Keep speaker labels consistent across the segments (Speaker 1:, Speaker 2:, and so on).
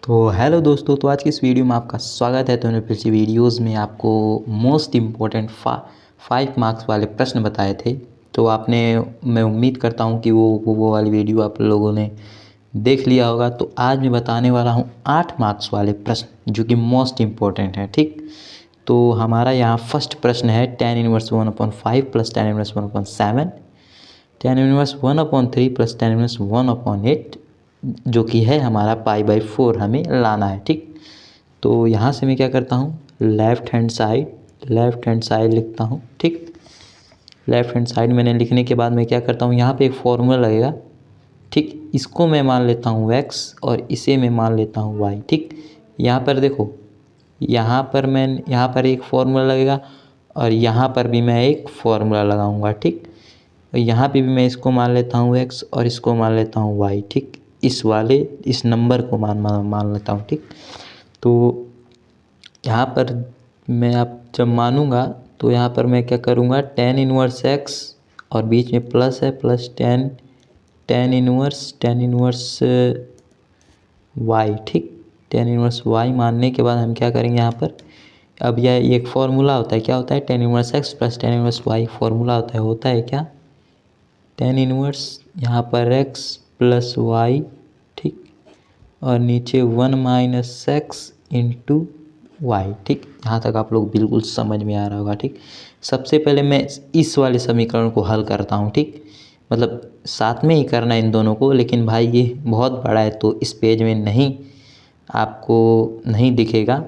Speaker 1: तो हेलो दोस्तों, तो आज की इस वीडियो में आपका स्वागत है। तो मैंने पिछली वीडियोस में आपको मोस्ट इम्पोर्टेंट 5 मार्क्स वाले प्रश्न बताए थे। तो आपने, मैं उम्मीद करता हूं कि वो वाली वीडियो आप लोगों ने देख लिया होगा। तो आज मैं बताने वाला हूं 8 मार्क्स वाले प्रश्न जो कि मोस्ट इम्पोर्टेंट है। ठीक, तो हमारा यहाँ फर्स्ट प्रश्न है tan inverse 1/5 plus tan inverse 1/7, tan inverse 1/3 plus tan inverse 1/8, जो कि है हमारा π/4 हमें लाना है। ठीक, तो यहाँ से मैं क्या करता हूँ, लेफ़्ट हैंड साइड लिखता हूँ। ठीक, लेफ़्ट हैंड साइड मैंने लिखने के बाद मैं क्या करता हूँ, यहाँ पे एक फॉर्मूला लगेगा। ठीक, इसको मैं मान लेता हूँ x और इसे मैं मान लेता हूँ y। ठीक, यहाँ पर देखो, यहाँ पर एक फॉर्मूला लगेगा और यहाँ पर भी मैं एक फॉर्मूला लगाऊंगा। ठीक, यहाँ पे भी मैं इसको मान लेता हूँ x और इसको मान लेता हूँ y। ठीक, इस नंबर को मान लेता हूँ। ठीक, तो यहाँ पर मैं आप जब मानूंगा तो यहाँ पर मैं क्या करूँगा, tan इनवर्स x और बीच में प्लस है, प्लस tan इनवर्स y। ठीक, tan इनवर्स y मानने के बाद हम क्या करेंगे, यहाँ पर अब यह एक फॉर्मूला होता है। क्या होता है, tan inverse x plus tan inverse y formula होता है क्या, tan इनवर्स यहाँ पर x प्लस y। ठीक, और नीचे 1 माइनस एक्स इंटू वाई। ठीक, यहाँ तक आप लोग बिल्कुल समझ में आ रहा होगा। ठीक, सबसे पहले मैं इस वाले समीकरण को हल करता हूँ। ठीक, मतलब साथ में ही करना है इन दोनों को, लेकिन भाई ये बहुत बड़ा है तो इस पेज में नहीं, आपको नहीं दिखेगा।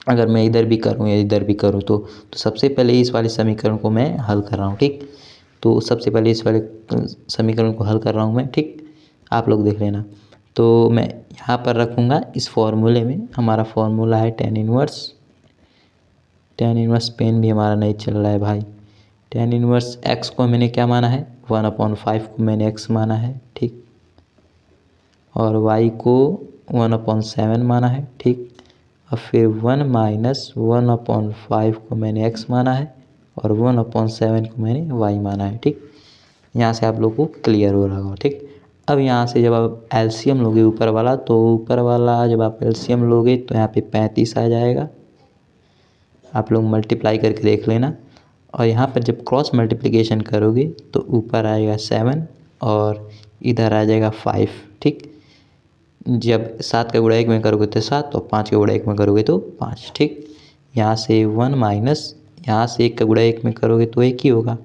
Speaker 1: अगर मैं इधर भी करूँ या इधर भी करूँ तो सबसे पहले इस वाले समीकरण को मैं हल कर रहा हूँ। ठीक, तो सबसे पहले इस वाले समीकरण को हल कर रहा हूँ मैं। ठीक, आप लोग देख लेना। तो मैं यहाँ पर रखूँगा इस फॉर्मूले में, हमारा फॉर्मूला है tan इनवर्स पेन भी हमारा नहीं चल रहा है भाई। tan इनवर्स x को मैंने क्या माना है, 1/5 को मैंने x माना है। ठीक, और y को 1/7 माना है। ठीक, और फिर 1 माइनस 1/5 को मैंने x माना है और 1/7 को मैंने y माना है। ठीक, यहाँ से आप लोगों को क्लियर हो रहा होगा। ठीक, अब यहाँ से जब आप एलसीएम लोगे ऊपर वाला, तो ऊपर वाला जब आप एलसीएम लोगे तो यहाँ पे 35 आ जाएगा। आप लोग मल्टीप्लाई करके देख लेना। और यहाँ पर जब क्रॉस मल्टीप्लिकेशन करोगे तो ऊपर आएगा 7 और इधर आ जाएगा 5। ठीक, जब 7 का गुणा 1 में करोगे तो 7 और 5 का गुणा 1 में करोगे तो 5। ठीक, यहाँ से 1 माइनस, यहाँ से 1 का गुणा 1 में करोगे तो 1 ही होगा,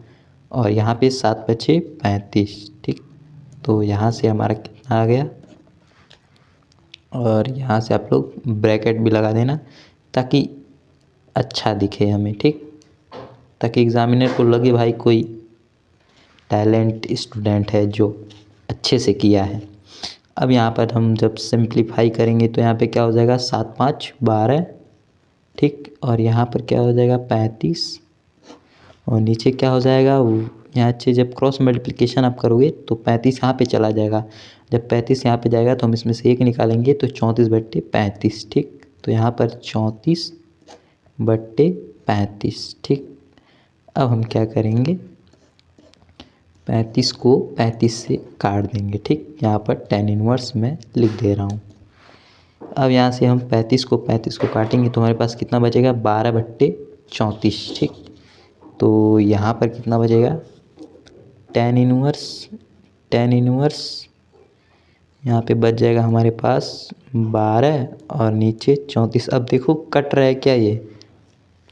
Speaker 1: और यहाँ पे 7 बचे 35। ठीक, तो यहाँ से हमारा कितना आ गया, और यहाँ से आप लोग ब्रैकेट भी लगा देना ताकि अच्छा दिखे हमें। ठीक, ताकि एग्जामिनर को लगे भाई कोई टैलेंट स्टूडेंट है जो अच्छे से किया है। अब यहाँ पर हम जब सिंप्लीफाई करेंगे तो यहाँ पे क्या हो जाएगा, 7 5 12। ठीक, और यहाँ पर क्या हो जाएगा 35, और नीचे क्या हो जाएगा, यहाँ से जब क्रॉस मल्टीप्लिकेशन आप करोगे तो 35 यहाँ पे चला जाएगा। जब 35 यहाँ पे जाएगा तो हम इसमें से 1 निकालेंगे तो 34/35। ठीक, तो यहाँ पर 34/35। ठीक, अब हम क्या करेंगे, 35 को 35 से काट देंगे। ठीक, यहाँ पर tan इनवर्स मैं लिख दे रहा हूँ। अब यहाँ से हम 35 को काटेंगे तो हमारे पास कितना बचेगा, 12/34। ठीक, तो यहाँ पर कितना बचेगा, tan इनवर्स यहाँ पे बच जाएगा हमारे पास 12 और नीचे 34। अब देखो कट रहा है क्या ये,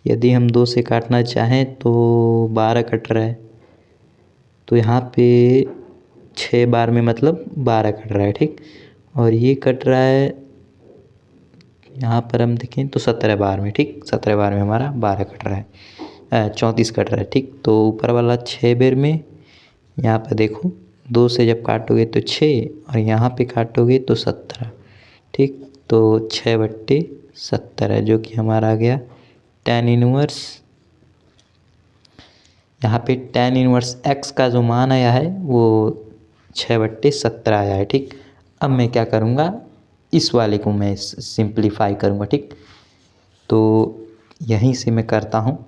Speaker 1: यदि हम 2 से काटना चाहें तो 12 कट रहा है, तो यहाँ पे 6 बार में मतलब 12 कट रहा है। ठीक, और ये कट रहा है, यहाँ पर हम देखें तो 17 बार में। ठीक, 17 बार में हमारा 12 कट रहा है, 34 कट रहा है। ठीक, तो ऊपर वाला 6 बार में, यहाँ पर देखो 2 से जब काटोगे तो 6 और यहाँ पे काटोगे तो 17। ठीक, तो 6/17 है जो कि हमारा आ गया tan इनवर्स। यहाँ पे tan इनवर्स x का जो मान आया है वो 6/17 आया है। ठीक, अब मैं क्या करूँगा, इस वाले को मैं सिंप्लीफाई करूँगा। ठीक, तो यहीं से मैं करता हूँ,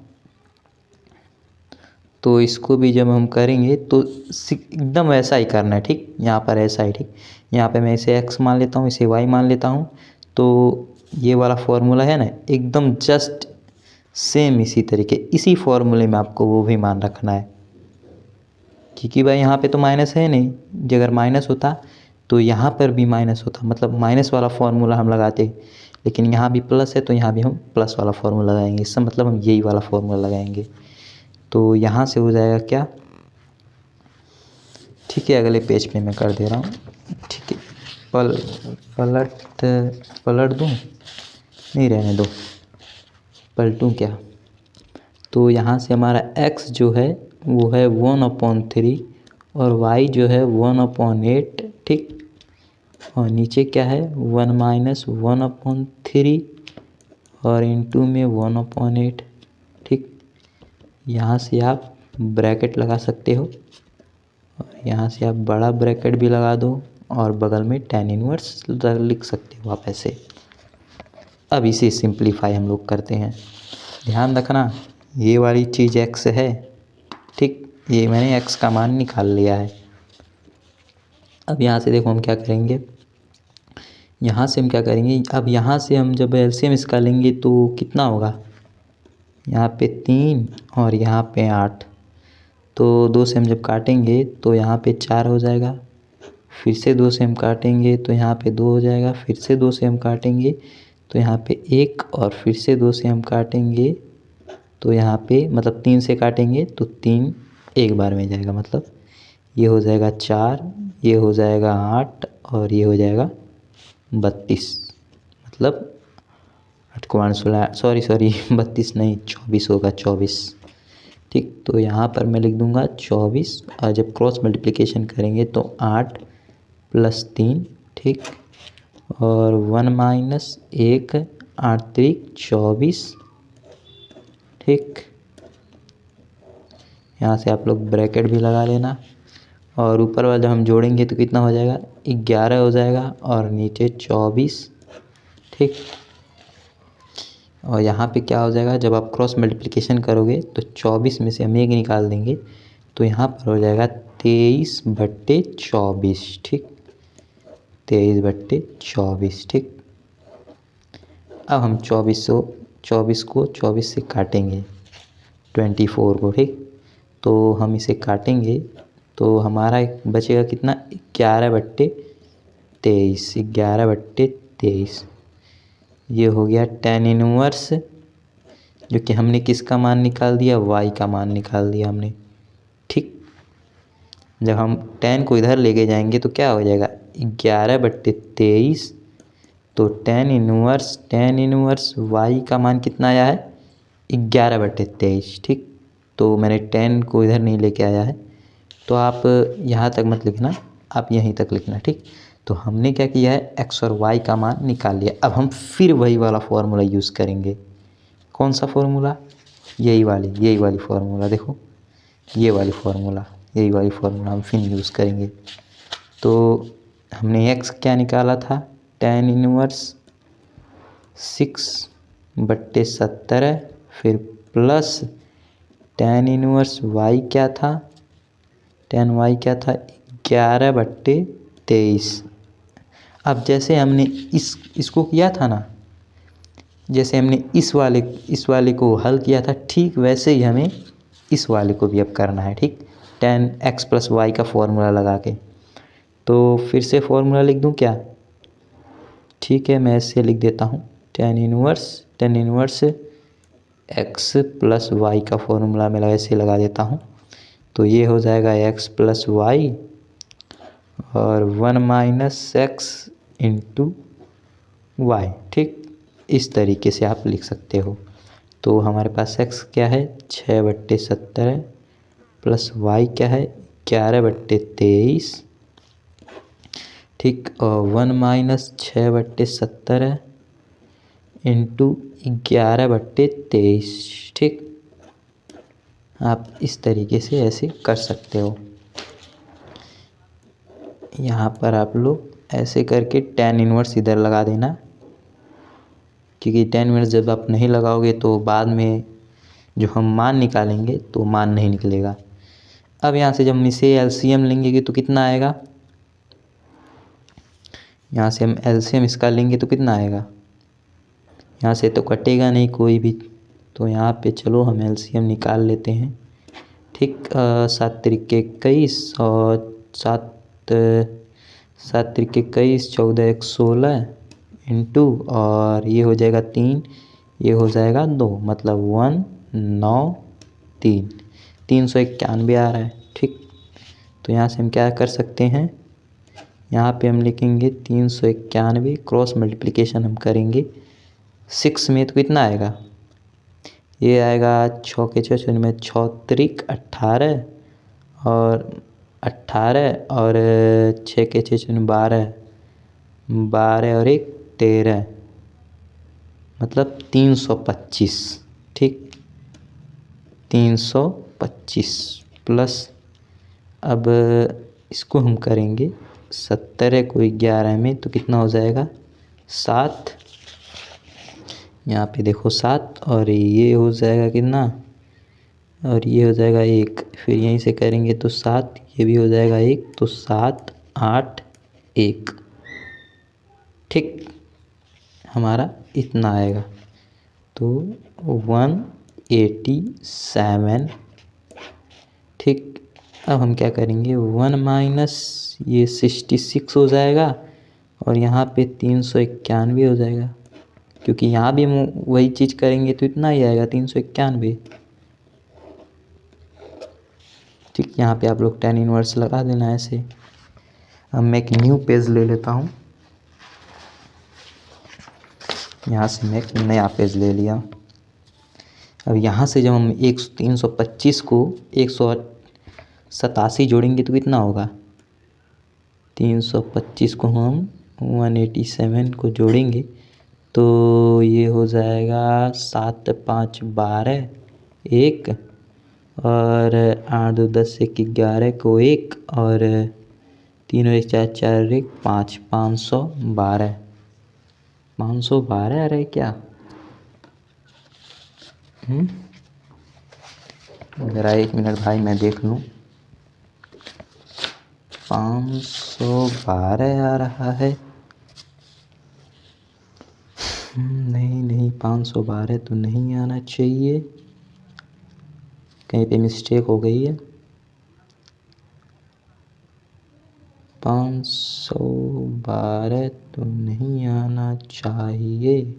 Speaker 1: तो इसको भी जब हम करेंगे तो एकदम ऐसा ही करना है। ठीक, यहाँ पर ऐसा ही। ठीक, यहाँ पे मैं इसे x मान लेता हूँ, इसे y मान लेता हूँ, तो ये वाला फॉर्मूला है ना, एकदम जस्ट सेम इसी तरीके, इसी फॉर्मूले में आपको वो भी मान रखना है, क्योंकि भाई यहाँ पे तो माइनस है नहीं, जो अगर माइनस होता तो यहाँ पर भी माइनस होता, मतलब माइनस वाला फॉर्मूला हम लगाते, लेकिन यहाँ भी प्लस है तो यहाँ भी हम प्लस वाला फॉर्मूला लगाएंगे, इसका मतलब हम यही वाला फॉर्मूला लगाएंगे। तो यहाँ से हो जाएगा क्या, ठीक है, अगले पेज पे मैं कर दे रहा हूँ, ठीक है, पलट दूँ, नहीं रहने दो, पलटूँ क्या, तो यहाँ से हमारा x जो है वो है 1/3 और y जो है 1/8, ठीक, और नीचे क्या है 1 - 1/3 और इंटू में 1/8, ठीक। यहाँ से आप ब्रैकेट लगा सकते हो और यहाँ से आप बड़ा ब्रैकेट भी लगा दो और बगल में tan इनवर्स लिख सकते हो आप ऐसे। अब इसे सिंप्लीफाई हम लोग करते हैं, ध्यान रखना ये वाली चीज़ x है, ठीक, ये मैंने x का मान निकाल लिया है। अब यहाँ से देखो हम क्या करेंगे, यहाँ से हम क्या करेंगे, अब यहाँ से हम जब एलसीएम इसका लेंगे तो कितना होगा, यहाँ पे 3 और यहाँ पे 8, तो 2 से हम जब काटेंगे तो यहाँ पे 4 हो जाएगा, फिर से 2 से हम काटेंगे तो यहाँ पे 2 हो जाएगा, फिर से 2 से हम काटेंगे तो यहाँ पे 1 और फिर से 2 से हम काटेंगे तो यहाँ पे, मतलब 3 से काटेंगे तो 3 एक बार में जाएगा, मतलब ये हो जाएगा 4, ये हो जाएगा 8 और ये हो जाएगा 32, मतलब 8 को 8 16, सॉरी 32 नहीं 24 होगा, 24, ठीक। तो यहाँ पर मैं लिख दूँगा 24 और जब क्रॉस मल्टीप्लिकेशन करेंगे तो 8 + 3, ठीक, और 1 - 1 8 त्रिक 24, ठीक। यहाँ से आप लोग ब्रैकेट भी लगा लेना और ऊपर वाला जब हम जोड़ेंगे तो कितना हो जाएगा 11 हो जाएगा और नीचे 24, ठीक। और यहाँ पे क्या हो जाएगा, जब आप क्रॉस मल्टीप्लिकेशन करोगे तो 24 में से हम 1 निकाल देंगे तो यहाँ पर हो जाएगा 23/24, ठीक, 23/24, ठीक। अब हम 24 को 24 से काटेंगे, 24 को, ठीक, तो हम इसे काटेंगे तो हमारा बचेगा कितना 11/23, 11/23, ये हो गया tan इनवर्स, जो कि हमने किसका मान निकाल दिया, y का मान निकाल दिया हमने, ठीक। जब हम tan को इधर लेके जाएंगे तो क्या हो जाएगा 11/23, तो tan इनवर्स y का मान कितना आया है 11/23, ठीक। तो मैंने tan को इधर नहीं लेके आया है, तो आप यहाँ तक मत लिखना, आप यहीं तक लिखना, ठीक। तो हमने क्या किया है x और y का मान निकाल लिया। अब हम फिर वही वाला फॉर्मूला यूज़ करेंगे, कौन सा फॉर्मूला, यही वाली फार्मूला, देखो यही वाली फार्मूला हम फिर यूज़ करेंगे। तो हमने x क्या निकाला था tan इनवर्स 6/17, फिर प्लस tan इनवर्स y क्या था, tan y क्या था 11/23। अब जैसे हमने इसको किया था ना, जैसे हमने इस वाले को हल किया था, ठीक वैसे ही हमें इस वाले को भी अब करना है, ठीक, tan x + y का फॉर्मूला लगा के। तो फिर से फॉर्मूला लिख दूं क्या, ठीक है, मैं ऐसे लिख देता हूँ tan इनवर्स x + y का फॉर्मूला मैं ऐसे लगा देता हूँ, तो ये हो जाएगा x + y और 1 - x × y, ठीक, इस तरीके से आप लिख सकते हो। तो हमारे पास x क्या है 6/17 प्लस y क्या है 11/23, ठीक, और 1 - 6/17 × 11/23, ठीक। आप इस तरीके से ऐसे कर सकते हो। यहाँ पर आप लोग ऐसे करके tan इनवर्स इधर लगा देना, क्योंकि tan इनवर्स जब आप नहीं लगाओगे तो बाद में जो हम मान निकालेंगे तो मान नहीं निकलेगा। अब यहाँ से जब हम इसे एलसीएम लेंगे तो कितना आएगा, यहाँ से हम एलसीएम इसका लेंगे तो कितना आएगा, यहाँ से तो कटेगा नहीं कोई भी, तो यहाँ पे चलो हम एलसीएम निकाल लेते हैं। ठीक, 7×3 = 21 और 7×3 = 21, 14 × 1 = 16 इंटू, और ये हो जाएगा 3, ये हो जाएगा 2, मतलब 193, 391 आ रहा है। ठीक, तो यहाँ से हम क्या कर सकते हैं, यहाँ पे हम लिखेंगे 391, क्रॉस मल्टीप्लिकेशन हम करेंगे 6 में तो कितना आएगा, ये आएगा 6 के 6 में 6 त्रिक 18, और 18 और 6 के 6 12, 12 और 1 13, मतलब 325। ठीक, 325 प्लस, अब इसको हम करेंगे 70 को 11 में तो कितना हो जाएगा 7, यहाँ पे देखो 7, और ये हो जाएगा कितना, और ये हो जाएगा 1, फिर यहीं से करेंगे तो 7, ये भी हो जाएगा 1, तो 7 8 1। ठीक, हमारा इतना आएगा, तो 187। ठीक, अब हम क्या करेंगे, 1 माइनस ये 66 हो जाएगा, और यहाँ पे 391 हो जाएगा, क्योंकि यहाँ भी हम वही चीज़ करेंगे तो इतना ही आएगा 391। ठीक, यहाँ पे आप लोग tan इनवर्स लगा देना ऐसे। अब मैं एक न्यू पेज ले लेता हूँ, यहाँ से मैं एक नया पेज ले लिया। अब यहाँ से जब हम 325 को 187 जोड़ेंगे तो कितना होगा, 325 को हम 187 को जोड़ेंगे तो ये हो जाएगा 7 5 12 1, और 8 2 10 1 11 को 1, और 3 और 1 4 4 और 1 5, 512, 512 आ रहा है क्या, ज़रा 1 मिनट भाई मैं देख लूँ, 512 आ रहा है, नहीं 512 तो नहीं आना चाहिए, कहीं पे मिस्टेक हो गई है, 512 तो नहीं आना चाहिए।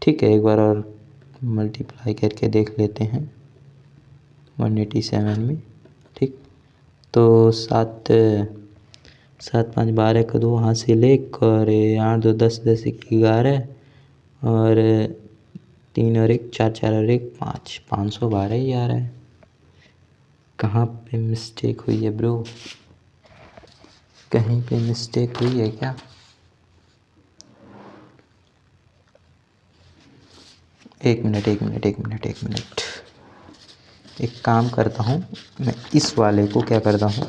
Speaker 1: ठीक है, एक बार और मल्टीप्लाई करके देख लेते हैं 187 में। ठीक, तो 7 7 5 12 का 2 वहाँ से ले, और 8 2 10 10 1 11, और 3 और 1 4 4 और 1 5, 512 ही आ रहा है। कहाँ पे मिस्टेक हुई है ब्रो, कहीं पे मिस्टेक हुई है क्या, एक मिनट, एक काम करता हूँ, मैं इस वाले को क्या करता हूँ,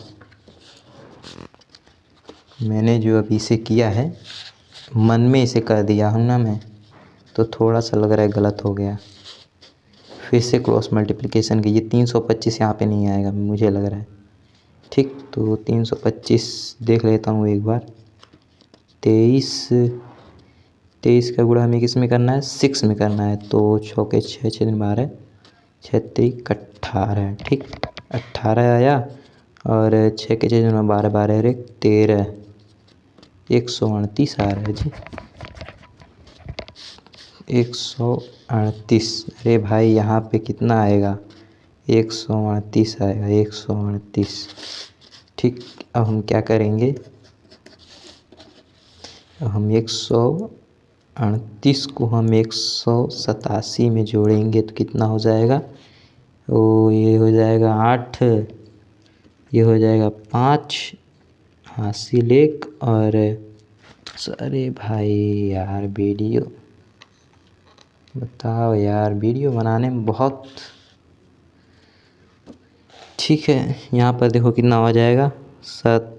Speaker 1: मैंने जो अभी इसे किया है मन में इसे कर दिया हूँ ना मैं, तो थोड़ा सा लग रहा है गलत हो गया, फिर से क्रॉस मल्टीप्लिकेशन की, ये 325 यहाँ पे नहीं आएगा मुझे लग रहा है। ठीक, तो 325 देख लेता हूँ एक बार, 23 का गुणा हमें किस में करना है, 6 में करना है, तो 6 के 6 6 12 6 3 18। ठीक, 18 आया, और 6 के 6 12 12 और 1 13, 138 आ रहा है जी, 138। अरे भाई यहाँ पे कितना आएगा, 138 आएगा, 138। ठीक, अब हम क्या करेंगे, हम 138 को हम 187 में जोड़ेंगे तो कितना हो जाएगा, ओ ये हो जाएगा 8, ये हो जाएगा 5, हासिल 1, और अरे भाई यार वीडियो, बताओ यार वीडियो बनाने में बहुत, ठीक है, यहाँ पर देखो कितना हो जाएगा, 7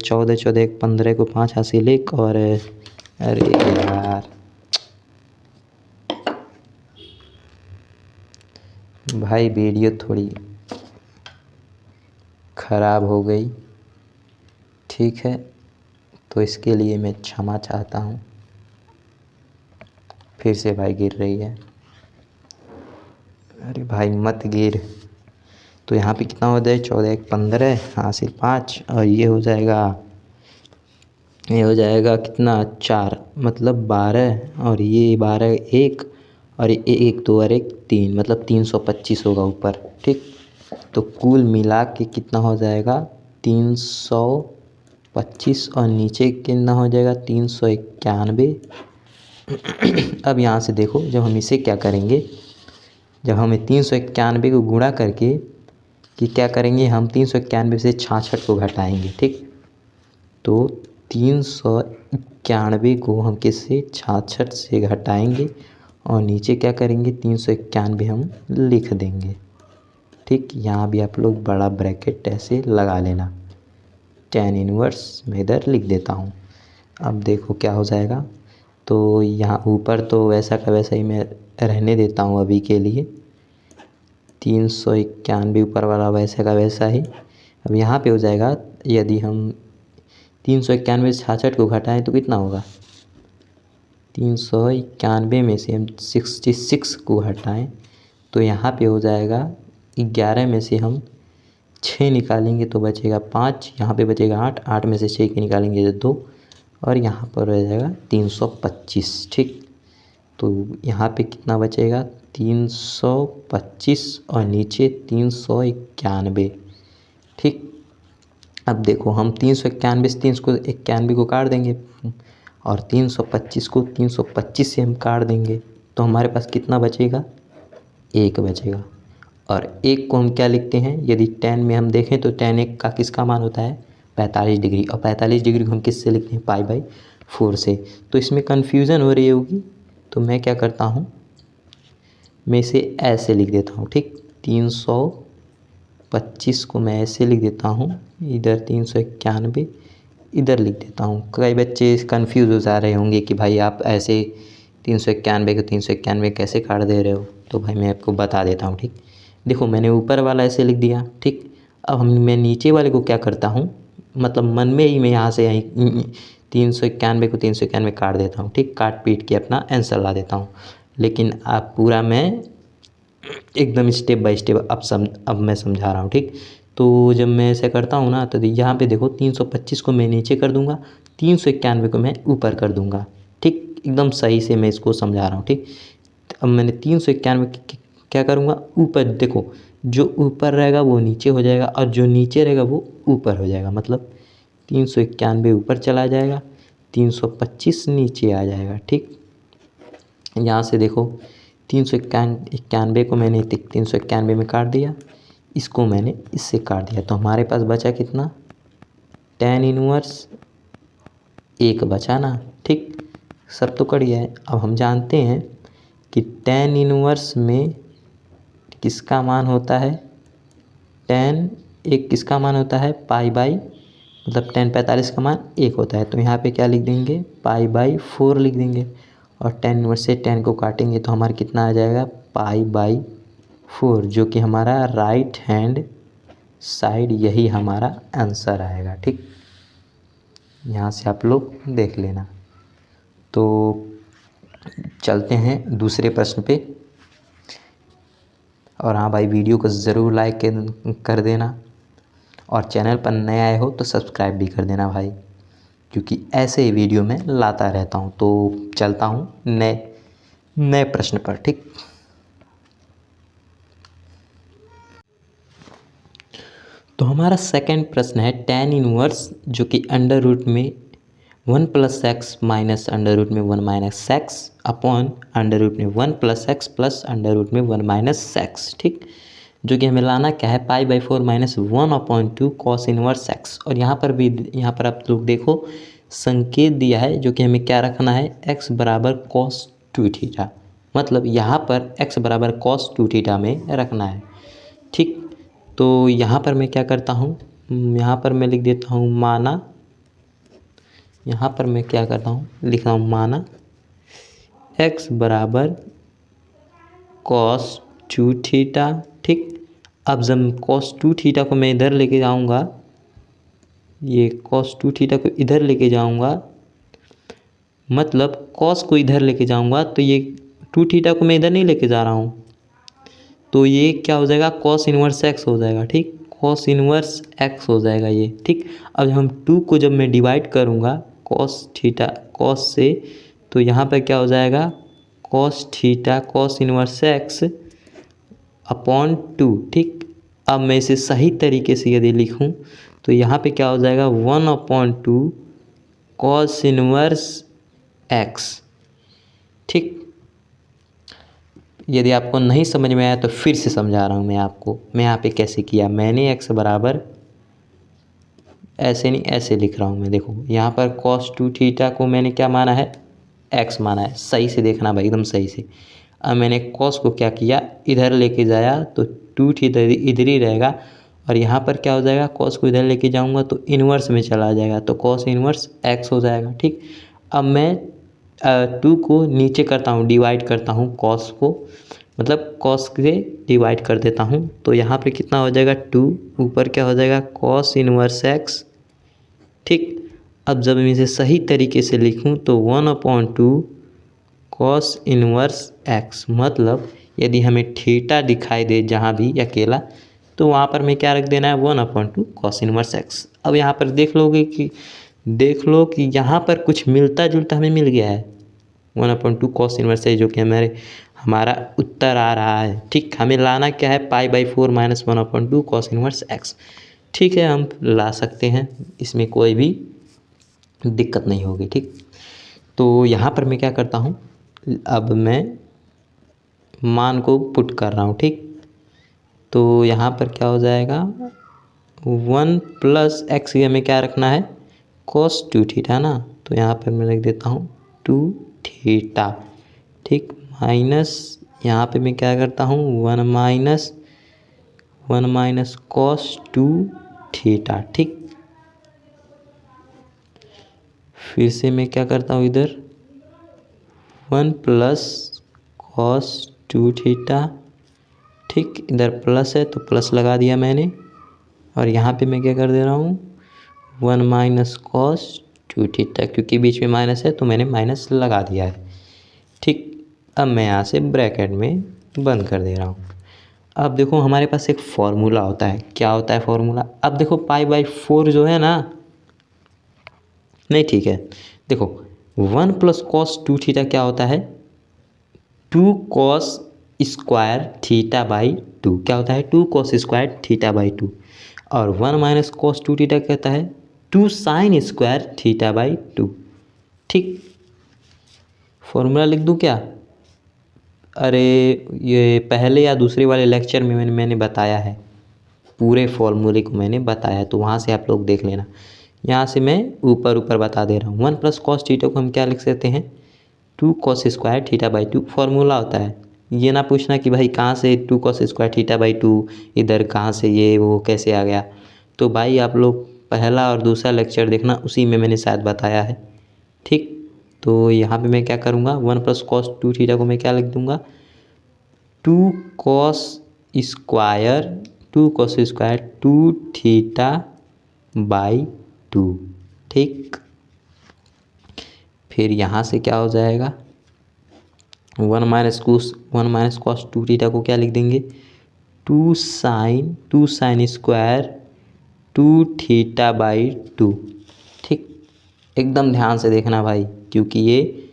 Speaker 1: 14 14 1 15 को 5 हासिल 1, और अरे यार भाई वीडियो थोड़ी ख़राब हो गई। ठीक है, तो इसके लिए मैं क्षमा चाहता हूँ। फिर से भाई गिर रही है। अरे भाई मत गिर। तो यहाँ पे कितना हो जाए, 14 1 15 हासिल 5 और ये हो जाएगा कितना 4 मतलब 12 और ये 12 1 और ये 1 2 और 1 3 मतलब 325 होगा ऊपर। ठीक, तो कुल मिला के कितना हो जाएगा 325 और नीचे कितना हो जाएगा 391। अब यहाँ से देखो, जब हम इसे क्या करेंगे, जब हमें 391 को गुणा करके कि क्या करेंगे, हम 391 से 66 को घटाएंगे। ठीक, तो 391 को हम किससे 66 से घटाएंगे और नीचे क्या करेंगे 391 हम लिख देंगे। ठीक, यहाँ भी आप लोग बड़ा ब्रैकेट ऐसे लगा लेना। tan इनवर्स मैं इधर लिख देता हूँ। अब देखो क्या हो जाएगा, तो यहाँ ऊपर तो वैसा का वैसा ही मैं रहने देता हूँ अभी के लिए, 391 ऊपर वाला वैसे का वैसा ही। अब यहाँ पे हो जाएगा, यदि हम 391 से 66 को घटाएं तो कितना होगा, 391 में से हम 66 को घटाएं तो यहाँ पे हो जाएगा 11 में से हम 6 निकालेंगे तो बचेगा 5, यहाँ पे बचेगा 8, 8 में से 6 के निकालेंगे तो 2 और यहाँ पर रह जाएगा 325। ठीक, तो यहाँ पे कितना बचेगा 325 और नीचे 391। ठीक, अब देखो हम 391 से 391 को काट देंगे और 325 को 325 से हम काट देंगे तो हमारे पास कितना बचेगा, 1 बचेगा। और 1 को हम क्या लिखते हैं, यदि tan में हम देखें तो tan 1 का किसका मान होता है 45 डिग्री, और 45 डिग्री को हम किससे लिखते हैं π/4 से। तो इसमें कन्फ्यूज़न हो रही होगी, तो मैं क्या करता हूँ, मैं इसे ऐसे लिख देता हूँ। ठीक, 325 को मैं ऐसे लिख देता हूँ, इधर 391 इधर लिख देता हूँ। कई बच्चे कंफ्यूज हो जा रहे होंगे कि भाई आप ऐसे 391 को 391 कैसे काट दे रहे हो, तो भाई मैं आपको बता देता हूँ। ठीक, देखो मैंने ऊपर वाला ऐसे लिख दिया। ठीक, अब मैं नीचे वाले को क्या करता हूँ, मतलब मन में ही मैं यहाँ से यहीं 391 को 391 काट देता हूँ। ठीक, काट पीट के अपना आंसर ला देता हूँ, लेकिन आप पूरा मैं एकदम स्टेप बाय स्टेप अब मैं समझा रहा हूँ। ठीक, तो जब मैं ऐसे करता हूँ ना, तो यहाँ पे देखो 325 को मैं नीचे कर दूंगा, 391 को मैं ऊपर कर दूंगा। ठीक, एकदम सही से मैं इसको समझा रहा हूँ। ठीक, अब मैंने 391 क्या करूँगा, ऊपर देखो, जो ऊपर रहेगा वो नीचे हो जाएगा और जो नीचे रहेगा वो ऊपर हो जाएगा। मतलब 391 ऊपर चला जाएगा, 325 नीचे आ जाएगा। ठीक, यहाँ से देखो 391 को मैंने 391 में काट दिया, इसको मैंने इससे काट दिया, तो हमारे पास बचा कितना, tan इनवर्स 1 बचा ना। ठीक, सब तो कट गया है। अब हम जानते हैं कि tan इनवर्स में किसका मान होता है, tan एक किसका मान होता है π/, मतलब tan 45 का मान 1 होता है, तो यहाँ पे क्या लिख देंगे π/4 लिख देंगे और tan इनवर्स से tan को काटेंगे तो हमारा कितना आ जाएगा π/4, जो कि हमारा राइट हैंड साइड यही हमारा आंसर आएगा। ठीक, यहाँ से आप लोग देख लेना। तो चलते हैं दूसरे प्रश्न पे। और हाँ भाई, वीडियो को ज़रूर लाइक कर देना और चैनल पर नए आए हो तो सब्सक्राइब भी कर देना भाई, क्योंकि ऐसे ही वीडियो मैं लाता रहता हूँ। तो चलता हूँ नए प्रश्न पर। ठीक, तो हमारा सेकंड प्रश्न है tan इनवर्स, जो कि अंडर रूट में 1 + x माइनस अंडर रूट में 1 minus x upon under root में 1 + x प्लस अंडर रूट में 1 माइनस x। ठीक, जो कि हमें लाना क्या है π/4 माइनस 1/2 cos इनवर्स x। और यहाँ पर आप लोग देखो संकेत दिया है, जो कि हमें क्या रखना है, x बराबर cos 2θ, मतलब यहाँ पर x बराबर cos 2θ में रखना है। ठीक, तो यहाँ पर मैं क्या करता हूँ, यहाँ पर मैं लिख देता हूँ माना, यहाँ पर मैं क्या करता हूँ, लिख रहा हूँ माना x बराबर cos 2θ। ठीक, अब जब cos 2θ को मैं इधर लेके जाऊँगा ये cos 2 थीटा को इधर लेके जाऊंगा, मतलब cos को इधर लेके जाऊंगा तो ये 2 थीटा को मैं इधर नहीं लेके जा रहा हूँ, तो ये क्या हो जाएगा, cos इनवर्स x हो जाएगा। ठीक, cos इनवर्स x हो जाएगा ये। ठीक, अब हम 2 को जब मैं डिवाइड करूँगा cos थीटा cos से, तो यहाँ पर क्या हो जाएगा, cos theta cos inverse x upon 2। ठीक, अब मैं इसे सही तरीके से यदि लिखूं तो यहाँ पे क्या हो जाएगा, 1/2 cos इनवर्स x। ठीक, यदि आपको नहीं समझ में आया तो फिर से समझा रहा हूँ मैं आपको, मैं यहाँ पे कैसे किया। मैंने x बराबर ऐसे नहीं ऐसे लिख रहा हूँ मैं। देखो यहाँ पर cos 2 थीटा को मैंने क्या माना है, x माना है। सही से देखना भाई, एकदम सही से। अब मैंने cos को क्या किया, इधर लेके जाया तो 2 थीटा इधर ही रहेगा, और यहाँ पर क्या हो जाएगा, cos को इधर लेके जाऊँगा तो इन्वर्स में चला जाएगा, तो cos इन्वर्स x हो जाएगा। ठीक, अब मैं 2 को नीचे करता हूँ, डिवाइड करता हूँ cos को, मतलब cos से डिवाइड कर देता हूँ, तो यहाँ पे कितना हो जाएगा 2, ऊपर क्या हो जाएगा cos इनवर्स x। ठीक, अब जब मैं इसे सही तरीके से लिखूं तो 1/2 cos इनवर्स x, मतलब यदि हमें थीटा दिखाई दे जहाँ भी अकेला, तो वहाँ पर मैं क्या रख देना है, 1/2 cos इनवर्स x। अब यहाँ पर देख लो कि यहाँ पर कुछ मिलता जुलता हमें मिल गया है, 1/2 cos इनवर्स x, जो कि हमारा उत्तर आ रहा है। ठीक, हमें लाना क्या है, π/4 - 1/2 cos इनवर्स x। ठीक है, हम ला सकते हैं, इसमें कोई भी दिक्कत नहीं होगी। ठीक, तो यहाँ पर मैं क्या करता हूँ, अब मैं मान को पुट कर रहा हूँ। ठीक, तो यहाँ पर क्या हो जाएगा, 1 + x, हमें क्या रखना है, cos 2 थीटा ना, तो यहाँ पर मैं लिख देता हूँ 2 थीटा। ठीक, माइनस यहाँ पे मैं क्या करता हूँ, 1 - cos 2 थीटा। ठीक, फिर से मैं क्या करता हूँ, इधर 1 + cos 2 थीटा। ठीक, इधर प्लस है तो प्लस लगा दिया मैंने, और यहाँ पे मैं क्या कर दे रहा हूँ, 1 - cos 2 थीटा, क्योंकि बीच में माइनस है तो मैंने माइनस लगा दिया है। ठीक, अब मैं यहाँ से ब्रैकेट में बंद कर दे रहा हूँ। अब देखो हमारे पास एक फॉर्मूला होता है, क्या होता है फॉर्मूला, अब देखो π/4 जो है ना, नहीं ठीक है, देखो 1 + cos 2 थीटा क्या होता है, 2 cos स्क्वायर थीटा/2, क्या होता है, 2 cos स्क्वायर थीटा/2, और 1 - cos 2 थीटा कहता है 2 sin स्क्वायर थीटा/2। ठीक, फॉर्मूला लिख दूँ क्या, अरे ये पहले या दूसरे वाले लेक्चर में मैंने बताया है, पूरे फॉर्मूले को मैंने बताया, तो वहाँ से आप लोग देख लेना। यहाँ से मैं ऊपर बता दे रहा हूँ। 1 + cos थीटा को हम क्या लिख सकते हैं, 2 cos स्क्वायर थीटा/2 फॉर्मूला होता है। ये ना पूछना कि भाई कहाँ से 2 cos स्क्वायर थीटा/2, इधर कहाँ से ये वो कैसे आ गया, तो भाई आप लोग पहला और दूसरा लेक्चर देखना, उसी में मैंने शायद बताया है। ठीक, तो यहाँ पे मैं क्या करूँगा, 1 + cos 2 थीटा को मैं क्या लिख दूँगा, 2 cos स्क्वायर 2 थीटा/2। ठीक, फिर यहाँ से क्या हो जाएगा, 1 - cos 2 थीटा को क्या लिख देंगे, 2 sin स्क्वायर 2 थीटा/2। ठीक, एकदम ध्यान से देखना भाई, क्योंकि ये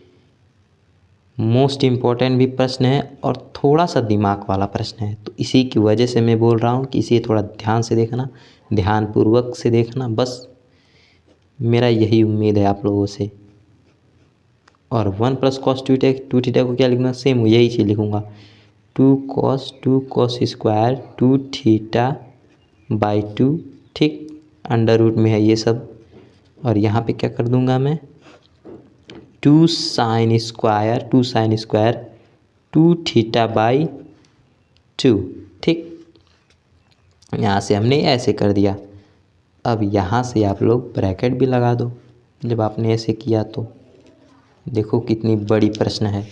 Speaker 1: मोस्ट इम्पॉर्टेंट भी प्रश्न है और थोड़ा सा दिमाग वाला प्रश्न है, तो इसी की वजह से मैं बोल रहा हूँ कि इसे थोड़ा ध्यान से देखना, ध्यानपूर्वक से देखना, बस मेरा यही उम्मीद है आप लोगों से। और 1 + cos 2 थीटा को क्या लिखना, सेम यही चीज़ लिखूँगा, 2 cos स्क्वायर 2 थीटा/2। ठीक, अंडर रूट में है ये सब, और यहाँ पे क्या कर दूँगा मैं, 2 sin स्क्वायर 2 थीटा/2। ठीक, यहाँ से हमने ऐसे कर दिया। अब यहाँ से आप लोग ब्रैकेट भी लगा दो, जब आपने ऐसे किया तो देखो कितनी बड़ी प्रश्न है।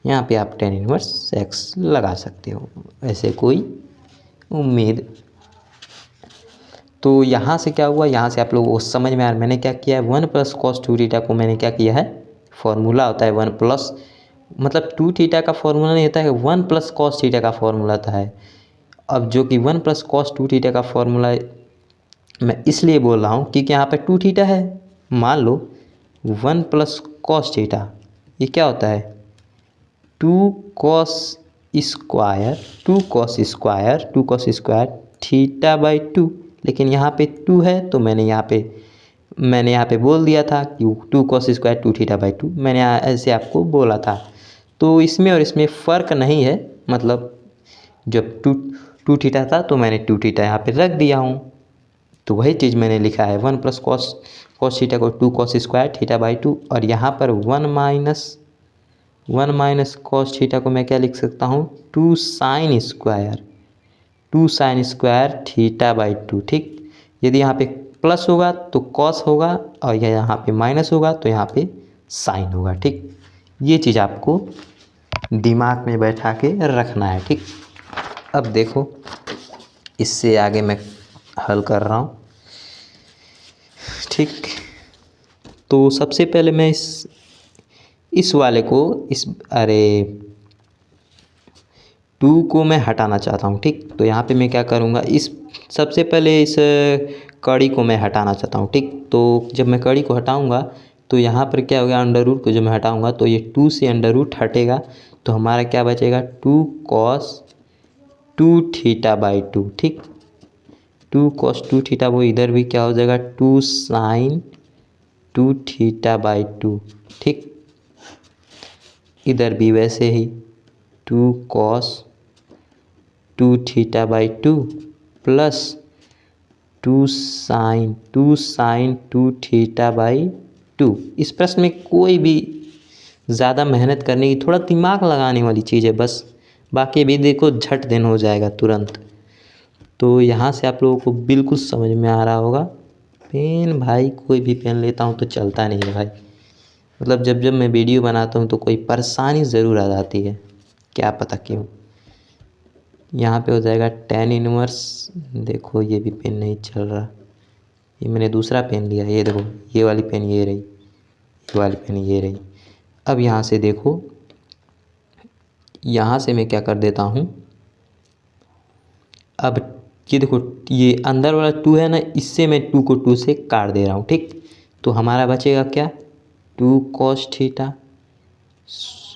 Speaker 1: यहाँ पे आप tan इनवर्स x लगा सकते हो, ऐसे कोई उम्मीद तो यहाँ से क्या हुआ, यहाँ से आप लोगों को समझ में आ रहा, मैंने क्या किया है, 1 + cos 2 थीटा को मैंने क्या किया है, फॉर्मूला होता है 1 प्लस, मतलब 2 थीटा का फॉर्मूला नहीं होता है, 1 + cos थीटा का फॉर्मूला होता है। अब जो कि 1 + cos 2 थीटा का फॉर्मूला मैं इसलिए बोल रहा हूँ क्योंकि यहाँ पे 2 थीटा है। मान लो 1 + cos थीटा, ये क्या होता है, 2 cos स्क्वायर, 2 cos स्क्वायर θ/2। लेकिन यहाँ पे 2 है तो मैंने यहाँ पे बोल दिया था कि 2 cos स्क्वायर 2 θ/2, मैंने ऐसे आपको बोला था। तो इसमें और इसमें फ़र्क नहीं है, मतलब जब 2 थीटा था तो मैंने 2 थीटा यहाँ पे रख दिया हूँ, तो वही चीज़ मैंने लिखा है 1 + cos थीटा को 2 cos स्क्वायर θ/2, और यहाँ पर 1 - cos थीटा को मैं क्या लिख सकता हूँ, 2 sin स्क्वायर θ/2। ठीक, यदि यहाँ पे प्लस होगा तो कॉस होगा, और यहाँ पे माइनस होगा तो यहाँ पे साइन होगा। ठीक, ये चीज़ आपको दिमाग में बैठा के रखना है। ठीक, अब देखो इससे आगे मैं हल कर रहा हूँ। ठीक, तो सबसे पहले मैं इस वाले को अरे 2 को मैं हटाना चाहता हूँ। ठीक, तो यहाँ पे मैं क्या करूँगा, सबसे पहले इस कड़ी को मैं हटाना चाहता हूँ। ठीक, तो जब मैं कड़ी को हटाऊँगा तो यहाँ पर क्या होगा, अंडर रूट को जब मैं हटाऊँगा तो ये 2 से अंडर रूट हटेगा, तो हमारा क्या बचेगा, 2 cos 2 θ/2। ठीक, 2 cos 2 थीटा, वो इधर भी क्या हो जाएगा, 2 sin 2 θ/2। ठीक, इधर भी वैसे ही 2 cos 2 θ/2 प्लस 2 sin 2 θ/2। इस प्रश्न में कोई भी ज़्यादा मेहनत करने की, थोड़ा दिमाग लगाने वाली चीज़ है बस, बाकी भी देखो झट देन हो जाएगा तुरंत। तो यहाँ से आप लोगों को बिल्कुल समझ में आ रहा होगा। पेन भाई, कोई भी पेन लेता हूँ तो चलता नहीं है भाई, मतलब जब मैं वीडियो बनाता हूँ तो कोई परेशानी ज़रूर आ जाती है, क्या पता क्यों। यहाँ पे हो जाएगा tan 1, देखो ये भी पेन नहीं चल रहा, ये मैंने दूसरा पेन लिया, ये देखो ये वाली पेन ये रही, ये वाली पेन ये रही। अब यहाँ से देखो, यहाँ से मैं क्या कर देता हूँ, अब ये देखो ये अंदर वाला 2 है ना, इससे मैं 2 को 2 से काट दे रहा हूँ। ठीक, तो हमारा बचेगा क्या, 2 cos थीटा,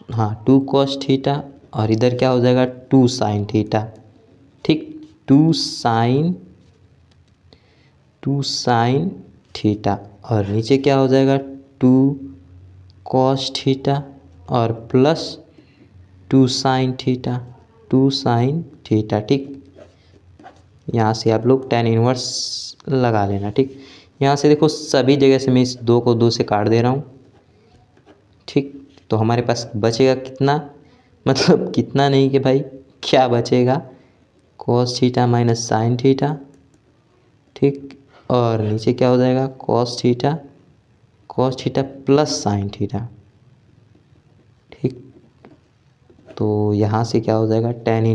Speaker 1: हाँ 2 cos थीटा, और इधर क्या हो जाएगा 2 sin थीटा। ठीक, 2 sin थीटा, और नीचे क्या हो जाएगा 2 cos थीटा और plus 2 sin theta, 2 sin theta. ठीक, यहाँ से आप लोग tan 1 लगा लेना। ठीक, यहाँ से देखो सभी जगह से मैं इस 2 को 2 से काट दे रहा हूँ। ठीक, तो हमारे पास बचेगा कितना, मतलब कितना नहीं कि भाई क्या बचेगा, cos theta minus sine theta. ठीक, और नीचे क्या हो जाएगा, cos theta plus sine theta. ठीक, तो यहाँ से क्या हो जाएगा, tan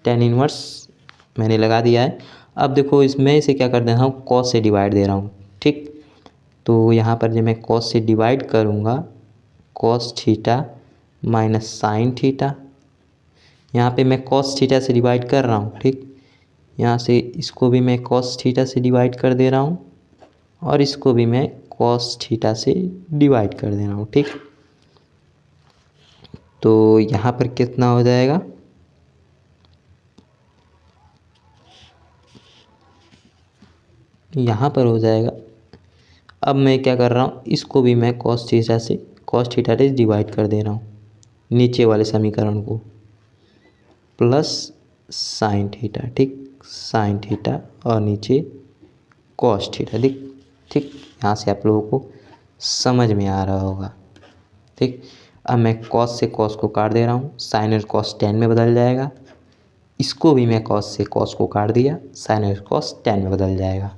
Speaker 1: 1 मैंने लगा दिया है। अब देखो इसमें इसे क्या कर दे रहा हूँ, cos से डिवाइड दे रहा हूँ। ठीक, तो यहाँ पर जब मैं cos से डिवाइड करूँगा, cos theta minus sine theta, यहाँ पे मैं cos थीटा से डिवाइड कर रहा हूँ। ठीक, यहाँ से इसको भी मैं cos थीटा से डिवाइड कर दे रहा हूँ, और इसको भी मैं cos थीटा से डिवाइड कर दे रहा हूँ। ठीक, तो यहाँ पर कितना हो जाएगा, यहाँ पर हो जाएगा। अब मैं क्या कर रहा हूँ, इसको भी मैं cos थीटा से डिवाइड कर दे रहा हूँ, नीचे वाले समीकरण को, प्लस साइन थीटा। ठीक, साइन थीटा और नीचे cos थीटा। ठीक, यहाँ से आप लोगों को समझ में आ रहा होगा। ठीक, अब मैं cos से cos को काट दे रहा हूँ, साइन और cos tan में बदल जाएगा। इसको भी मैं cos से cos को काट दिया, साइन और cos tan में बदल जाएगा।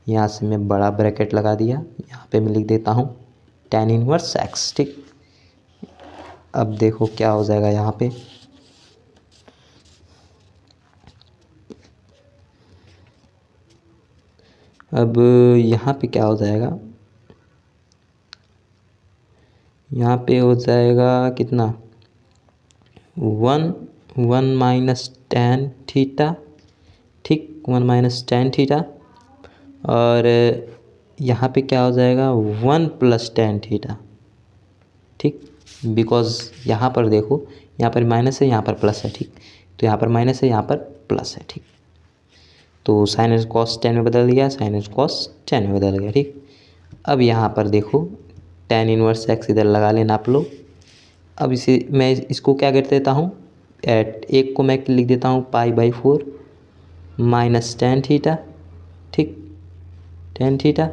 Speaker 1: यहाँ से मैं बड़ा ब्रैकेट लगा दिया, यहाँ पे मैं लिख देता हूँ tan 1x। ठीक, अब देखो क्या हो जाएगा यहाँ पे, अब यहाँ पे क्या हो जाएगा, यहाँ पे हो जाएगा कितना, 1 माइनस टेन थीटा, ठीक, 1 माइनस टेन थीटा। और यहाँ पे क्या हो जाएगा, 1 प्लस टेन थीटा, ठीक, बिकॉज यहाँ पर देखो, यहाँ पर माइनस है, यहाँ पर प्लस है, ठीक, तो यहाँ पर माइनस है, यहाँ पर प्लस है, ठीक। तो साइन कॉस टेन में बदल गया, साइन कॉस टेन में बदल गया, ठीक। अब यहाँ पर देखो टेन इनवर्स एक्स इधर लगा लेना आप लोग। अब इसे मैं इसको क्या कर देता हूँ, एक को मैं लिख देता हूँ π/4 माइनस टेन थीटा, ठीक, टेन थीटा।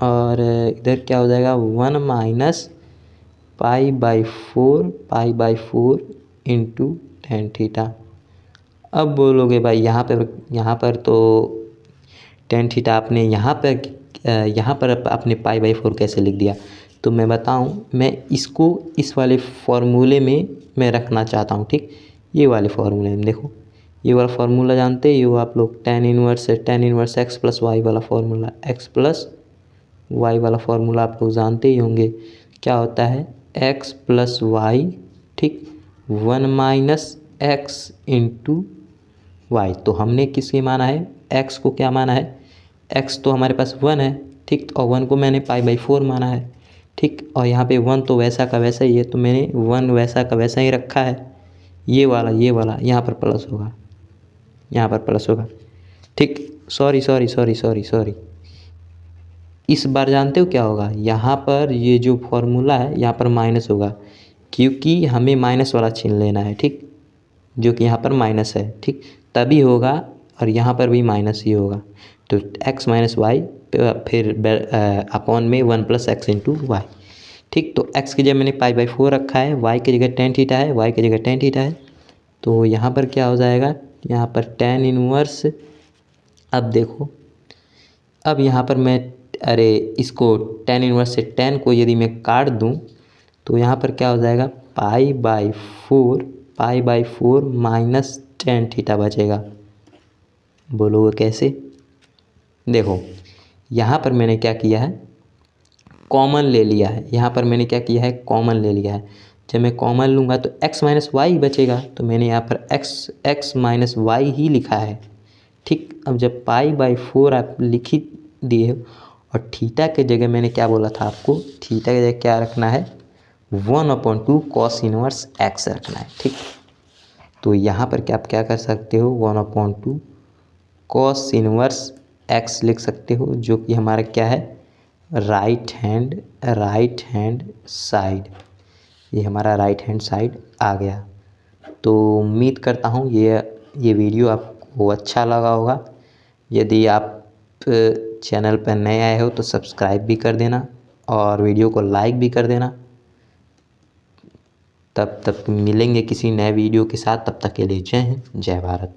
Speaker 1: और इधर क्या हो जाएगा, 1 माइनस π/4 इंटू टेन थीटा। अब बोलोगे भाई यहाँ पर तो टेन थीटा आपने यहाँ पर आपने π/4 कैसे लिख दिया। तो मैं बताऊँ, मैं इसको इस वाले फॉर्मूले में मैं रखना चाहता हूँ, ठीक, ये वाले फॉर्मूले में देखो, ये वाला फार्मूला जानते ही हो आप लोग, tan inverse x plus y वाला फार्मूला, एक्स प्लस वाई वाला फार्मूला आप लोग जानते ही होंगे। क्या होता है, एक्स प्लस वाई, ठीक, 1 माइनस एक्स इंटू वाई। तो हमने किसके माना है, एक्स को क्या माना है, एक्स तो हमारे पास 1 है, ठीक, और 1 को मैंने π/4 माना है, ठीक। और यहाँ पे 1 तो वैसा का वैसा ही है, तो मैंने 1 वैसा का वैसा ही रखा है। ये वाला यहाँ पर प्लस होगा, यहाँ पर प्लस होगा, ठीक। सॉरी, इस बार जानते हो क्या होगा, यहाँ पर ये जो फॉर्मूला है यहाँ पर माइनस होगा, क्योंकि हमें माइनस वाला चिन्ह लेना है, ठीक, जो कि यहाँ पर माइनस है, ठीक, तभी होगा। और यहाँ पर भी माइनस ही होगा, तो x माइनस वाई, फिर अपॉन में 1 प्लस एक्स इंटू वाई, ठीक। तो x की जगह मैंने π/4 रखा है, y की जगह टेन थीटा है, y की जगह टेन थीटा है। तो यहाँ पर क्या हो जाएगा, यहाँ पर टेन इनवर्स, अब देखो, अब यहाँ पर मैं इसको टेन इनवर्स से टेन को यदि मैं काट दूँ तो यहाँ पर क्या हो जाएगा, π/4 माइनस टेन थीटा बचेगा। बोलोगे कैसे, देखो यहाँ पर मैंने क्या किया है, कॉमन ले लिया है, यहाँ पर मैंने क्या किया है, कॉमन ले लिया है। जब मैं कॉमन लूँगा तो x माइनस वाई बचेगा, तो मैंने यहाँ पर x माइनस वाई ही लिखा है, ठीक। अब जब π/4 आप लिख ही दिए और थीटा के जगह मैंने क्या बोला था आपको, थीटा की जगह क्या रखना है, 1/2 कॉस इनवर्स एक्स रखना है, ठीक। तो यहाँ पर क्या आप क्या कर सकते हो, 1/2 कॉस इनवर्स एक्स लिख सकते हो, जो कि हमारा क्या है, राइट हैंड साइड, ये हमारा राइट हैंड साइड आ गया। तो उम्मीद करता हूँ ये वीडियो आपको अच्छा लगा होगा। यदि आप चैनल पर नए आए हो तो सब्सक्राइब भी कर देना और वीडियो को लाइक भी कर देना। तब तक मिलेंगे किसी नए वीडियो के साथ, तब तक के लिए जय हिंद, जय भारत।